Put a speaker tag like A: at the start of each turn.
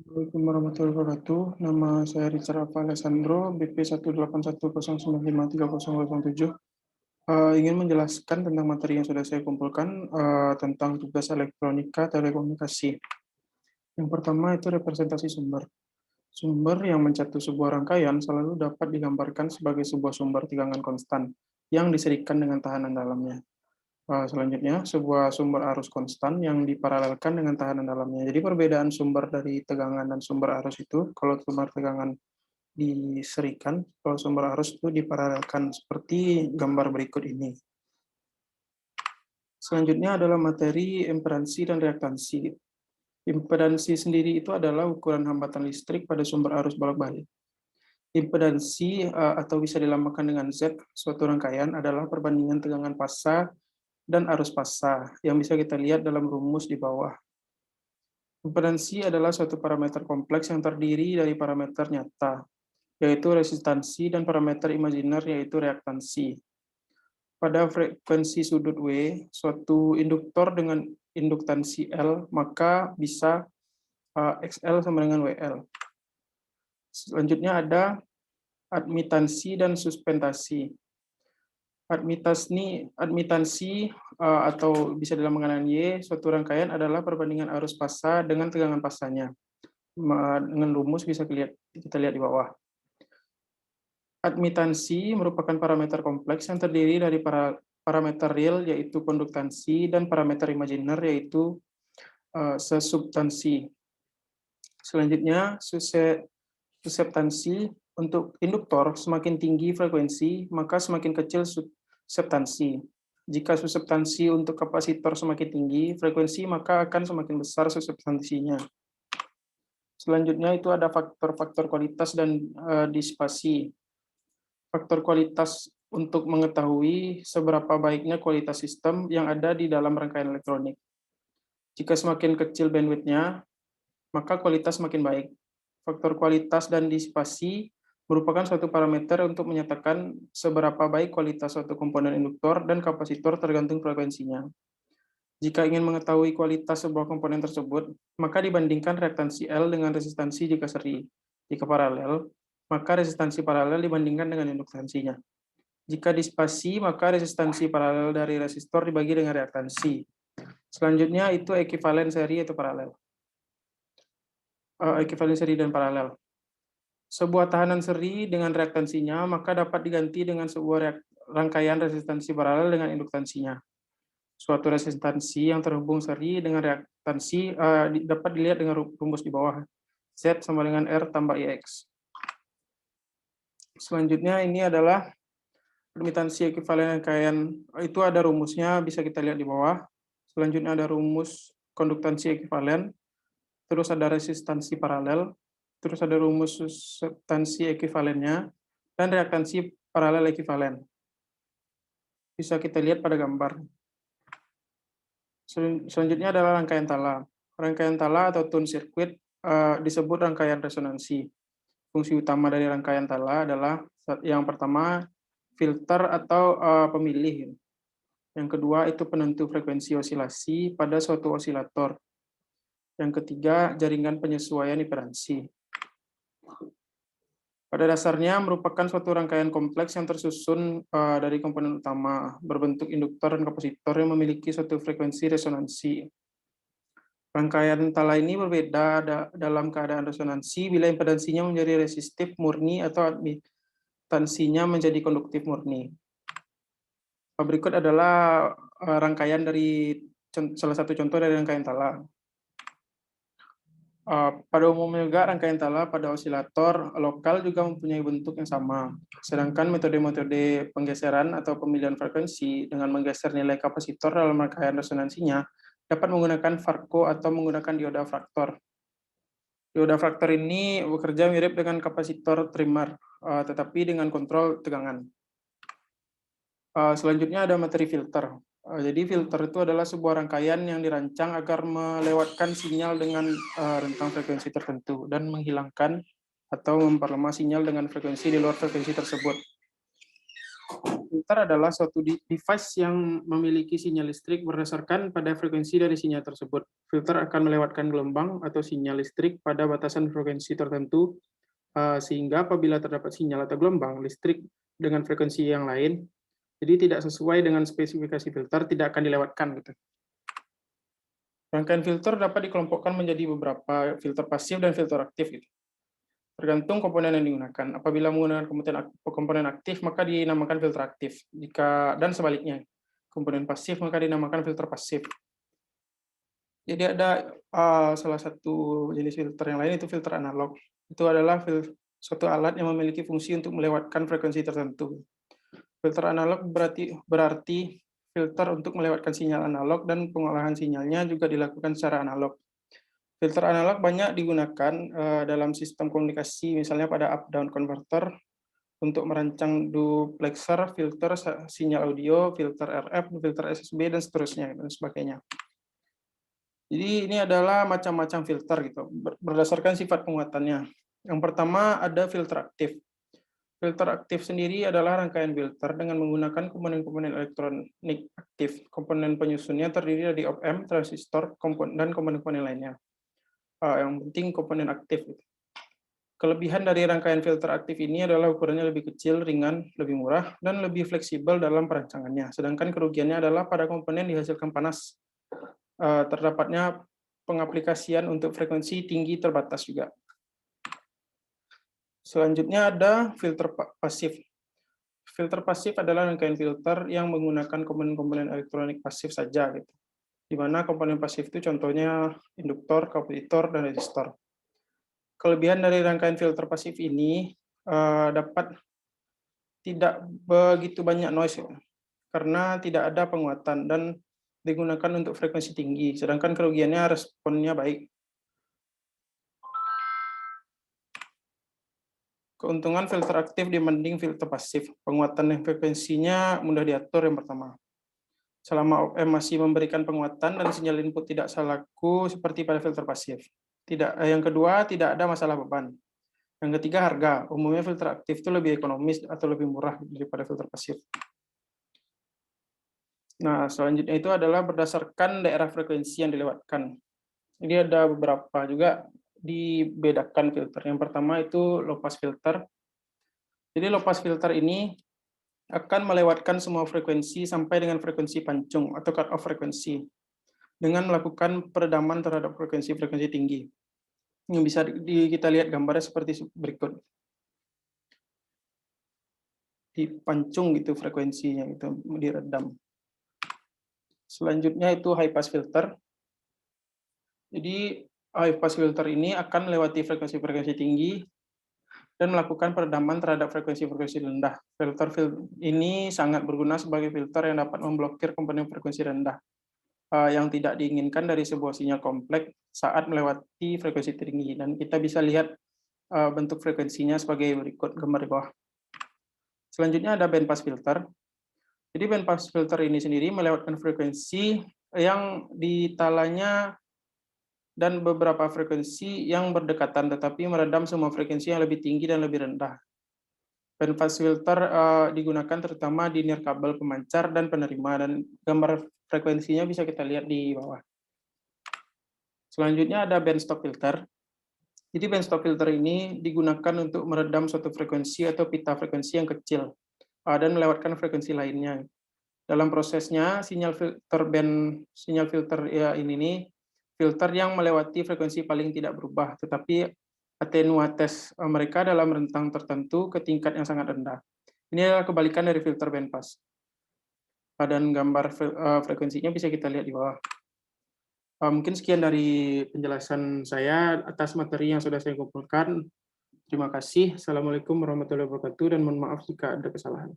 A: Assalamualaikum warahmatullahi wabarakatuh. Nama saya Richard Alfa Alessandro, BP 18109530007. Ingin menjelaskan tentang materi yang sudah saya kumpulkan tentang tugas elektronika telekomunikasi. Yang pertama itu representasi sumber. Sumber yang mencatu sebuah rangkaian selalu dapat digambarkan sebagai sebuah sumber tegangan konstan yang diserikan dengan tahanan dalamnya. Selanjutnya, sebuah sumber arus konstan yang diparalelkan dengan tahanan dalamnya. Jadi perbedaan sumber dari tegangan dan sumber arus itu, kalau sumber tegangan diserikan, kalau sumber arus itu diparalelkan seperti gambar berikut ini. Selanjutnya adalah materi impedansi dan reaktansi. Impedansi sendiri itu adalah ukuran hambatan listrik pada sumber arus bolak-balik. Impedansi atau bisa dilambangkan dengan Z, suatu rangkaian adalah perbandingan tegangan passa dan arus passa yang bisa kita lihat dalam rumus di bawah. Impedansi adalah suatu parameter kompleks yang terdiri dari parameter nyata, yaitu resistansi, dan parameter imajiner, yaitu reaktansi. Pada frekuensi sudut W, suatu induktor dengan induktansi L, maka bisa XL sama dengan WL. Selanjutnya ada admitansi dan suspensasi. Admitansi atau bisa dilambangkan Y, suatu rangkaian adalah perbandingan arus passa dengan tegangan passanya. Dengan rumus bisa kita lihat di bawah. Admitansi merupakan parameter kompleks yang terdiri dari parameter real, yaitu konduktansi, dan parameter imajiner, yaitu sesubstansi. Selanjutnya, suseptansi. Untuk induktor, semakin tinggi frekuensi, maka semakin kecil suseptansi. Jika suseptansi untuk kapasitor semakin tinggi frekuensi, maka akan semakin besar suseptansinya. Selanjutnya itu ada faktor-faktor kualitas dan disipasi. Faktor kualitas untuk mengetahui seberapa baiknya kualitas sistem yang ada di dalam rangkaian elektronik. Jika semakin kecil bandwidth-nya, maka kualitas semakin baik. Faktor kualitas dan disipasi merupakan suatu parameter untuk menyatakan seberapa baik kualitas suatu komponen induktor dan kapasitor tergantung frekuensinya. Jika ingin mengetahui kualitas sebuah komponen tersebut, maka dibandingkan reaktansi L dengan resistansi jika seri. Jika paralel, maka resistansi paralel dibandingkan dengan induktansinya. Jika disipasi, maka resistansi paralel dari resistor dibagi dengan reaktansi. Selanjutnya itu ekivalen seri atau paralel. Ekivalen seri dan paralel. Sebuah tahanan seri dengan reaktansinya, maka dapat diganti dengan sebuah rangkaian resistansi paralel dengan induktansinya. Suatu resistansi yang terhubung seri dengan reaktansi dapat dilihat dengan rumus di bawah. Z sama dengan R tambah IX. Selanjutnya ini adalah admitansi ekivalen rangkaian, itu ada rumusnya, bisa kita lihat di bawah. Selanjutnya ada rumus konduktansi ekivalen, terus ada resistansi paralel, terus ada rumus suseptansi ekivalennya, dan reaktansi paralel ekivalen. Bisa kita lihat pada gambar. Selanjutnya adalah rangkaian tala. Rangkaian tala atau tune circuit disebut rangkaian resonansi. Fungsi utama dari rangkaian tala adalah yang pertama, filter atau pemilih. Yang kedua itu penentu frekuensi osilasi pada suatu osilator. Yang ketiga, jaringan penyesuaian impedansi. Pada dasarnya merupakan suatu rangkaian kompleks yang tersusun dari komponen utama, berbentuk induktor dan kapasitor yang memiliki suatu frekuensi resonansi. Rangkaian tala ini berbeda dalam keadaan resonansi bila impedansinya menjadi resistif murni atau admitansinya menjadi konduktif murni. Berikut adalah rangkaian dari salah satu contoh dari rangkaian tala. Pada umumnya juga rangkaian tala pada osilator lokal juga mempunyai bentuk yang sama. Sedangkan metode-metode penggeseran atau pemilihan frekuensi dengan menggeser nilai kapasitor dalam rangkaian resonansinya dapat menggunakan Farco atau menggunakan dioda fraktor. Dioda fraktor ini bekerja mirip dengan kapasitor trimmer, tetapi dengan kontrol tegangan. Selanjutnya ada materi filter. Jadi filter itu adalah sebuah rangkaian yang dirancang agar melewatkan sinyal dengan rentang frekuensi tertentu dan menghilangkan atau memperlemah sinyal dengan frekuensi di luar frekuensi tersebut. Filter adalah suatu device yang memiliki sinyal listrik berdasarkan pada frekuensi dari sinyal tersebut. Filter akan melewatkan gelombang atau sinyal listrik pada batasan frekuensi tertentu, sehingga apabila terdapat sinyal atau gelombang listrik dengan frekuensi yang lain, jadi tidak sesuai dengan spesifikasi filter, tidak akan dilewatkan gitu. Rangkaian filter dapat dikelompokkan menjadi beberapa filter pasif dan filter aktif gitu. Tergantung komponen yang digunakan. Apabila menggunakan komponen aktif, maka dinamakan filter aktif. Dan sebaliknya, komponen pasif maka dinamakan filter pasif. Jadi ada salah satu jenis filter yang lain, itu filter analog. Itu adalah suatu alat yang memiliki fungsi untuk melewatkan frekuensi tertentu. Filter analog berarti filter untuk melewatkan sinyal analog, dan pengolahan sinyalnya juga dilakukan secara analog. Filter analog banyak digunakan dalam sistem komunikasi, misalnya pada up-down converter, untuk merancang duplexer, filter sinyal audio, filter RF, filter SSB, dan seterusnya, dan sebagainya. Jadi ini adalah macam-macam filter gitu, berdasarkan sifat penguatannya. Yang pertama ada filter aktif. Filter aktif sendiri adalah rangkaian filter dengan menggunakan komponen-komponen elektronik aktif. Komponen penyusunnya terdiri dari op-amp, transistor, dan komponen-komponen lainnya. Yang penting komponen aktif. Kelebihan dari rangkaian filter aktif ini adalah ukurannya lebih kecil, ringan, lebih murah, dan lebih fleksibel dalam perancangannya. Sedangkan kerugiannya adalah pada komponen dihasilkan panas. Terdapatnya pengaplikasian untuk frekuensi tinggi terbatas juga. Selanjutnya ada filter pasif. Filter pasif adalah rangkaian filter yang menggunakan komponen-komponen elektronik pasif saja, gitu. Di mana komponen pasif itu contohnya induktor, kapasitor, dan resistor. Kelebihan dari rangkaian filter pasif ini dapat tidak begitu banyak noise, gitu, karena tidak ada penguatan dan digunakan untuk frekuensi tinggi, sedangkan kerugiannya responnya baik. Keuntungan filter aktif dibanding filter pasif. Penguatan yang frekuensinya mudah diatur yang pertama. Selama op-amp masih memberikan penguatan dan sinyal input tidak salaku seperti pada filter pasif. Yang kedua, tidak ada masalah beban. Yang ketiga, harga. Umumnya filter aktif itu lebih ekonomis atau lebih murah daripada filter pasif. Nah, selanjutnya itu adalah berdasarkan daerah frekuensi yang dilewatkan. Jadi ada beberapa juga dibedakan filter. Yang pertama itu low pass filter. Jadi low pass filter ini akan melewatkan semua frekuensi sampai dengan frekuensi pancung atau cut off frekuensi dengan melakukan peredaman terhadap frekuensi-frekuensi tinggi. Yang bisa kita lihat gambarnya seperti berikut. Dipancung gitu frekuensinya, itu diredam. Selanjutnya itu high pass filter. Jadi high pass filter ini akan melewati frekuensi-frekuensi tinggi dan melakukan peredaman terhadap frekuensi-frekuensi rendah. Filter ini sangat berguna sebagai filter yang dapat memblokir komponen frekuensi rendah yang tidak diinginkan dari sebuah sinyal kompleks saat melewati frekuensi tinggi. Dan kita bisa lihat bentuk frekuensinya sebagai berikut gambar di bawah. Selanjutnya ada band pass filter. Jadi band pass filter ini sendiri melewatkan frekuensi yang ditalanya dan beberapa frekuensi yang berdekatan, tetapi meredam semua frekuensi yang lebih tinggi dan lebih rendah. Band pass filter digunakan terutama di nirkabel pemancar dan penerima, dan gambar frekuensinya bisa kita lihat di bawah. Selanjutnya ada band stop filter. Jadi band stop filter ini digunakan untuk meredam suatu frekuensi atau pita frekuensi yang kecil dan melewatkan frekuensi lainnya. Dalam prosesnya, sinyal filter ya ini filter yang melewati frekuensi paling tidak berubah, tetapi atenuates mereka dalam rentang tertentu ke tingkat yang sangat rendah. Ini adalah kebalikan dari filter bandpass. Dan gambar frekuensinya bisa kita lihat di bawah. Mungkin sekian dari penjelasan saya atas materi yang sudah saya kumpulkan. Terima kasih. Assalamualaikum warahmatullahi wabarakatuh, dan mohon maaf jika ada kesalahan.